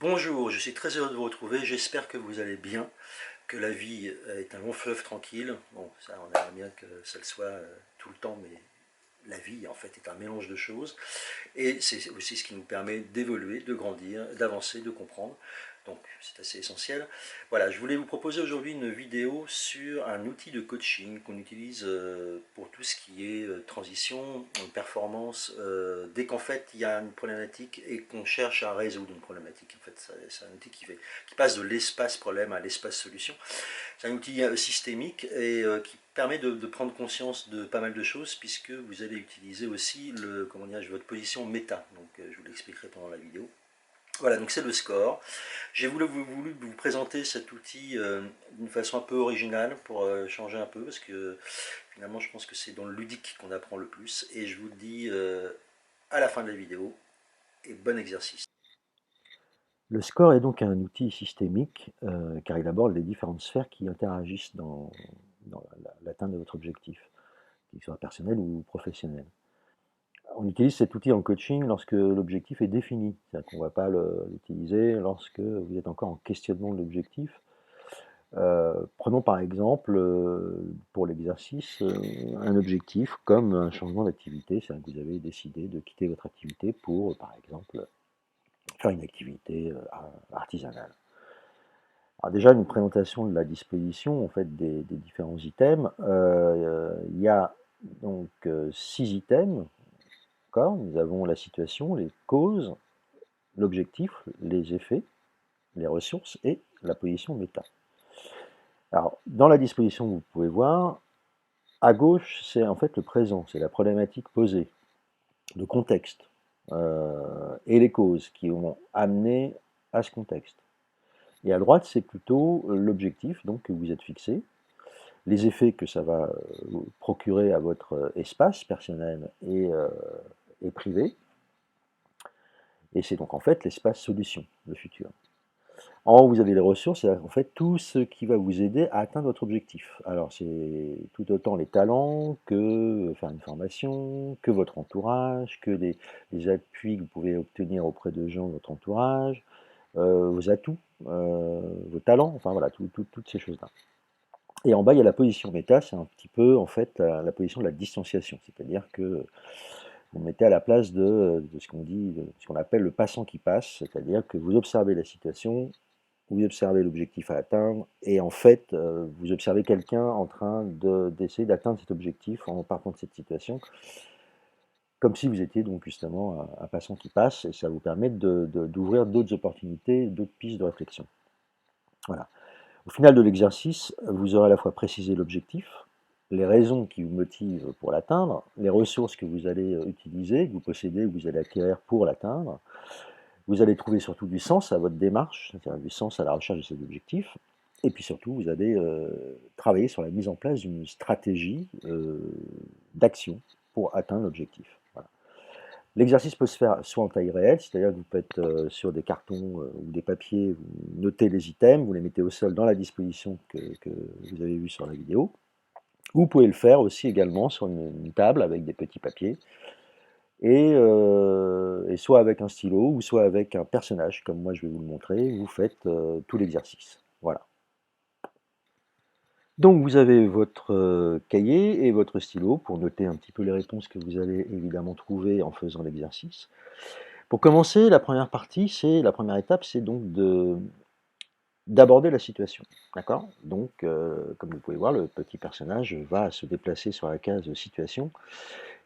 Bonjour, je suis très heureux de vous retrouver, j'espère que vous allez bien, que la vie est un long fleuve tranquille. Bon, ça on aimerait bien que ça le soit tout le temps, mais la vie en fait est un mélange de choses. Et c'est aussi ce qui nous permet d'évoluer, de grandir, d'avancer, de comprendre. Donc c'est assez essentiel. Voilà, je voulais vous proposer aujourd'hui une vidéo sur un outil de coaching qu'on utilise pour tout ce qui est transition, performance, dès qu'en fait il y a une problématique et qu'on cherche à résoudre une problématique. En fait, c'est un outil qui passe de l'espace problème à l'espace solution. C'est un outil systémique et qui permet de prendre conscience de pas mal de choses puisque vous allez utiliser aussi comment dire, votre position méta. Donc je vous l'expliquerai pendant la vidéo. Voilà, donc c'est le score. J'ai voulu vous présenter cet outil d'une façon un peu originale pour changer un peu parce que finalement je pense que c'est dans le ludique qu'on apprend le plus et je vous le dis à la fin de la vidéo et bon exercice. Le score est donc un outil systémique car il aborde les différentes sphères qui interagissent dans l'atteinte de votre objectif, qu'il soit personnel ou professionnel. On utilise cet outil en coaching lorsque l'objectif est défini, c'est-à-dire qu'on ne va pas l'utiliser lorsque vous êtes encore en questionnement de l'objectif. Prenons par exemple pour l'exercice un objectif comme un changement d'activité, c'est-à-dire que vous avez décidé de quitter votre activité pour par exemple faire une activité artisanale. Alors déjà, une présentation de la disposition en fait, des différents items. Il y a donc 6 items. Nous avons la situation, les causes, l'objectif, les effets, les ressources et la position méta. Alors, dans la disposition, vous pouvez voir, à gauche, c'est en fait le présent, c'est la problématique posée, le contexte et les causes qui vont amener à ce contexte. Et à droite, c'est plutôt l'objectif donc, que vous êtes fixé, les effets que ça va procurer à votre espace personnel et privé. Et c'est donc en fait l'espace solution, le futur. En haut, vous avez les ressources, c'est en fait tout ce qui va vous aider à atteindre votre objectif. Alors c'est tout autant les talents que faire une formation, que votre entourage, que les appuis que vous pouvez obtenir auprès de gens de votre entourage, vos atouts, vos talents, enfin voilà, toutes ces choses-là. Et en bas, il y a la position méta, c'est un petit peu en fait la position de la distanciation, c'est-à-dire que vous mettez à la place de ce qu'on dit, de ce qu'on appelle le passant qui passe, c'est-à-dire que vous observez la situation, vous observez l'objectif à atteindre, et en fait, vous observez quelqu'un en train d'essayer d'atteindre cet objectif en partant de cette situation, comme si vous étiez donc justement un passant qui passe, et ça vous permet d'ouvrir d'autres opportunités, d'autres pistes de réflexion. Voilà. Au final de l'exercice, vous aurez à la fois précisé l'objectif, les raisons qui vous motivent pour l'atteindre, les ressources que vous allez utiliser, que vous possédez, que vous allez acquérir pour l'atteindre. Vous allez trouver surtout du sens à votre démarche, c'est-à-dire du sens à la recherche de cet objectif. Et puis surtout, vous allez travailler sur la mise en place d'une stratégie d'action pour atteindre l'objectif. Voilà. L'exercice peut se faire soit en taille réelle, c'est-à-dire que vous faites sur des cartons ou des papiers, vous notez les items, vous les mettez au sol dans la disposition que vous avez vue sur la vidéo. Ou vous pouvez le faire aussi également sur une table avec des petits papiers, et soit avec un stylo, ou soit avec un personnage, comme moi je vais vous le montrer, vous faites tout l'exercice. Voilà. Donc vous avez votre cahier et votre stylo pour noter un petit peu les réponses que vous allez évidemment trouver en faisant l'exercice. Pour commencer, la première partie, la première étape, c'est donc d'aborder la situation. D'accord? Donc, comme vous pouvez voir, le petit personnage va se déplacer sur la case situation.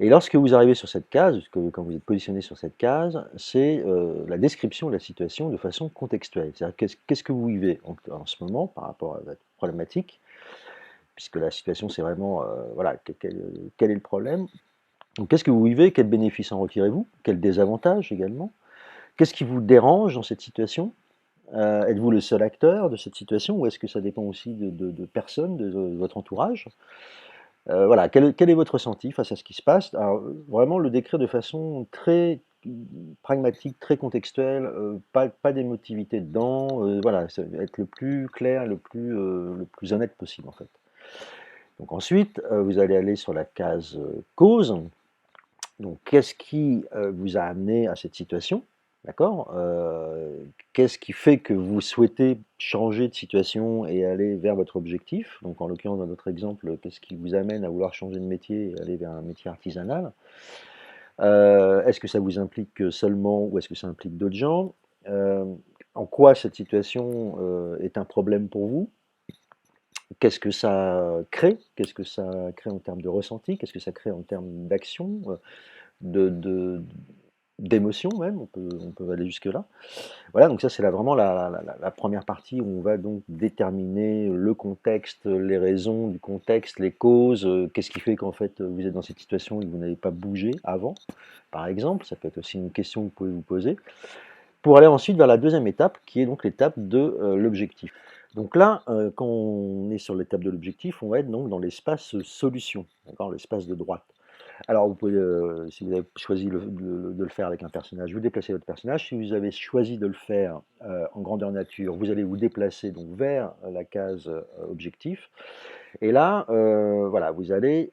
Et lorsque vous arrivez sur cette case, quand vous êtes positionné sur cette case, c'est la description de la situation de façon contextuelle. C'est-à-dire qu'est-ce que vous vivez en ce moment par rapport à votre problématique, puisque la situation c'est vraiment, voilà, quel est le problème. Donc qu'est-ce que vous vivez, quels bénéfices en retirez-vous, quels désavantages également, qu'est-ce qui vous dérange dans cette situation. Êtes-vous le seul acteur de cette situation ou est-ce que ça dépend aussi de personnes, de votre entourage? Voilà, quel est votre ressenti face à ce qui se passe? Alors, vraiment le décrire de façon très pragmatique, très contextuelle, pas d'émotivité dedans, voilà, être le plus clair, le plus honnête possible en fait. Donc ensuite, vous allez aller sur la case cause. Donc qu'est-ce qui vous a amené à cette situation? D'accord? Qu'est-ce qui fait que vous souhaitez changer de situation et aller vers votre objectif? Donc en l'occurrence, dans notre exemple, qu'est-ce qui vous amène à vouloir changer de métier et aller vers un métier artisanal? Est-ce que ça vous implique seulement ou est-ce que ça implique d'autres gens? En quoi cette situation, est un problème pour vous? Qu'est-ce que ça crée? Qu'est-ce que ça crée en termes de ressenti? Qu'est-ce que ça crée en termes d'action, de d'émotion même? On peut aller jusque-là. Voilà, donc ça c'est vraiment la première partie où on va donc déterminer le contexte, les raisons du contexte, les causes, qu'est-ce qui fait qu'en fait vous êtes dans cette situation et que vous n'avez pas bougé avant, par exemple. Ça peut être aussi une question que vous pouvez vous poser. Pour aller ensuite vers la deuxième étape, qui est donc l'étape de l'objectif. Donc là, quand on est sur l'étape de l'objectif, on va être donc dans l'espace solution, d'accord, l'espace de droite. Alors vous pouvez, si vous avez choisi de le faire avec un personnage, vous déplacez votre personnage. Si vous avez choisi de le faire en grandeur nature, vous allez vous déplacer donc vers la case objectif. Et là, voilà, vous allez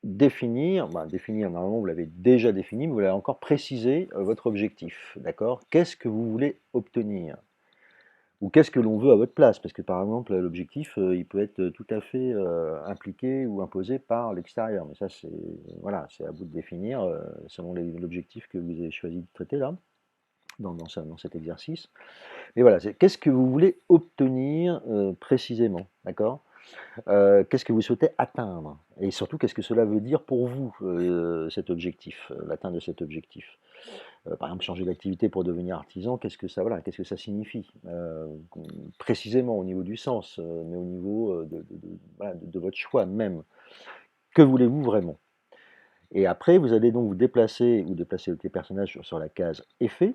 définir, normalement vous l'avez déjà défini, mais vous allez encore préciser votre objectif, d'accord? Qu'est-ce que vous voulez obtenir? Ou qu'est-ce que l'on veut à votre place? Parce que par exemple, l'objectif, il peut être tout à fait impliqué ou imposé par l'extérieur. Mais ça, c'est voilà, c'est à vous de définir selon l'objectif que vous avez choisi de traiter là, dans cet exercice. Mais voilà, qu'est-ce que vous voulez obtenir précisément, d'accord? Qu'est-ce que vous souhaitez atteindre? Et surtout, qu'est-ce que cela veut dire pour vous, cet objectif, l'atteinte de cet objectif? Par exemple, changer d'activité pour devenir artisan, qu'est-ce que ça signifie? Précisément au niveau du sens, mais au niveau, voilà, de votre choix même. Que voulez-vous vraiment? Et après, vous allez donc vous déplacer ou déplacer les personnages sur la case effet,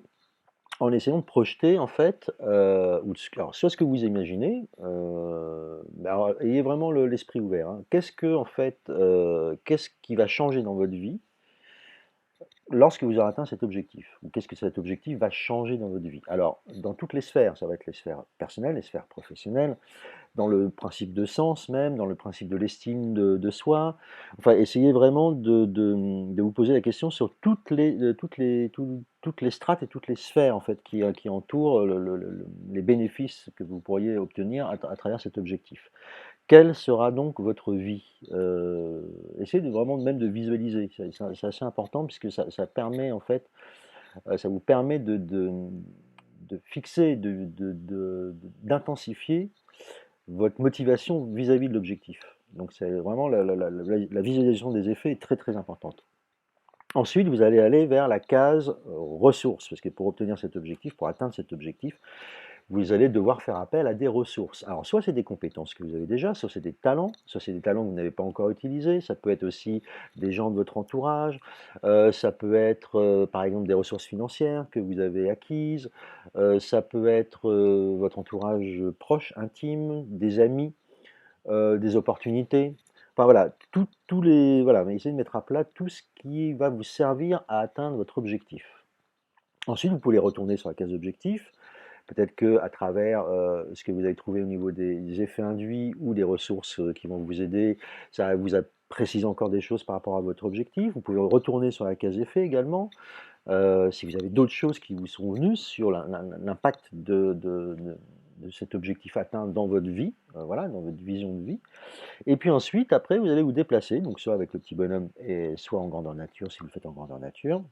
en essayant de projeter en fait, alors soit ce que vous imaginez, mais alors ayez vraiment l'esprit ouvert, hein. Qu'est-ce qui va changer dans votre vie lorsque vous aurez atteint cet objectif? Ou qu'est-ce que cet objectif va changer dans votre vie? Alors, dans toutes les sphères, ça va être les sphères personnelles, les sphères professionnelles, dans le principe de sens même, dans le principe de l'estime de soi. Enfin, essayez vraiment de vous poser la question sur toutes les strates et toutes les sphères en fait, qui entourent les bénéfices que vous pourriez obtenir à travers cet objectif. Quelle sera donc votre vie? Essayez vraiment même de visualiser, c'est assez important puisque ça permet en fait, ça vous permet de fixer, d'intensifier votre motivation vis-à-vis de l'objectif. Donc c'est vraiment la visualisation des effets est très très importante. Ensuite, vous allez aller vers la case ressources, parce que pour obtenir cet objectif, pour atteindre cet objectif, vous allez devoir faire appel à des ressources. Alors, soit c'est des compétences que vous avez déjà, soit c'est des talents, soit c'est des talents que vous n'avez pas encore utilisés, ça peut être aussi des gens de votre entourage, ça peut être par exemple des ressources financières que vous avez acquises, ça peut être votre entourage proche, intime, des amis, des opportunités. Enfin voilà, voilà, mais essayez de mettre à plat tout ce qui va vous servir à atteindre votre objectif. Ensuite, vous pouvez retourner sur la case objectif. Peut-être que à travers ce que vous avez trouvé au niveau des effets induits ou des ressources qui vont vous aider, ça vous a précisé encore des choses par rapport à votre objectif. Vous pouvez retourner sur la case effet également. Si vous avez d'autres choses qui vous sont venues sur l'impact de cet objectif atteint dans votre vie, voilà, dans votre vision de vie. Et puis ensuite, après, vous allez vous déplacer, donc soit avec le petit bonhomme, et soit en grandeur nature, si vous le faites en grandeur nature,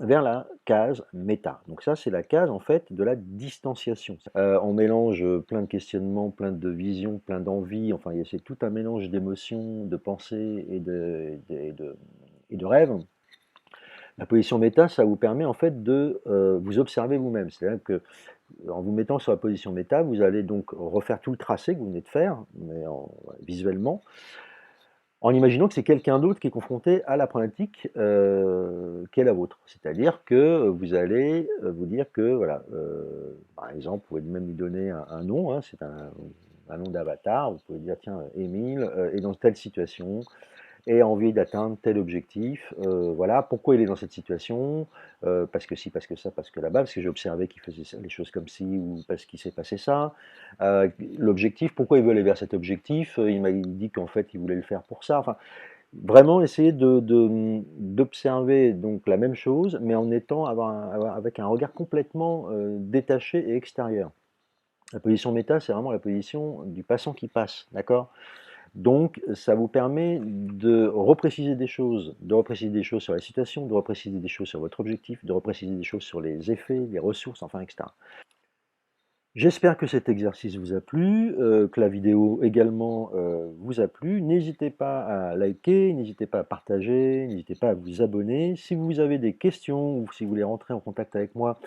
vers la case méta. Donc ça, c'est la case en fait de la distanciation. On mélange plein de questionnements, plein de visions, plein d'envies, enfin c'est tout un mélange d'émotions, de pensées et de rêves. La position méta, ça vous permet en fait de vous observer vous-même. C'est-à-dire que en vous mettant sur la position méta, vous allez donc refaire tout le tracé que vous venez de faire, mais visuellement, en imaginant que c'est quelqu'un d'autre qui est confronté à la problématique qui est la vôtre. C'est-à-dire que vous allez vous dire que, voilà, par exemple, vous pouvez même lui donner un nom, hein, c'est un nom d'avatar, vous pouvez dire, tiens, Émile est dans telle situation, et a envie d'atteindre tel objectif. Voilà, pourquoi il est dans cette situation, parce que si, parce que ça, parce que là-bas, parce que j'ai observé qu'il faisait les choses comme ci, ou parce qu'il s'est passé ça. L'objectif, pourquoi il veut aller vers cet objectif, il m'a dit qu'en fait, il voulait le faire pour ça. Enfin, Vraiment essayer d'observer donc la même chose, mais en étant avec un regard complètement détaché et extérieur. La position méta, c'est vraiment la position du passant qui passe, d'accord? Donc, ça vous permet de repréciser des choses sur la situation, de repréciser des choses sur votre objectif, de repréciser des choses sur les effets, les ressources, enfin, etc. J'espère que cet exercice vous a plu, que la vidéo également vous a plu. N'hésitez pas à liker, n'hésitez pas à partager, n'hésitez pas à vous abonner. Si vous avez des questions ou si vous voulez rentrer en contact avec moi,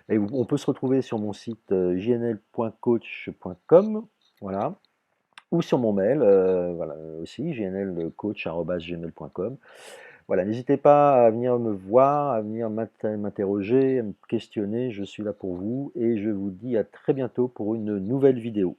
on peut se retrouver sur mon site jnl.coach.com, voilà, ou sur mon mail, voilà, aussi, gnlcoach.gmail.com. Voilà, n'hésitez pas à venir me voir, à venir m'interroger, à me questionner, je suis là pour vous et je vous dis à très bientôt pour une nouvelle vidéo.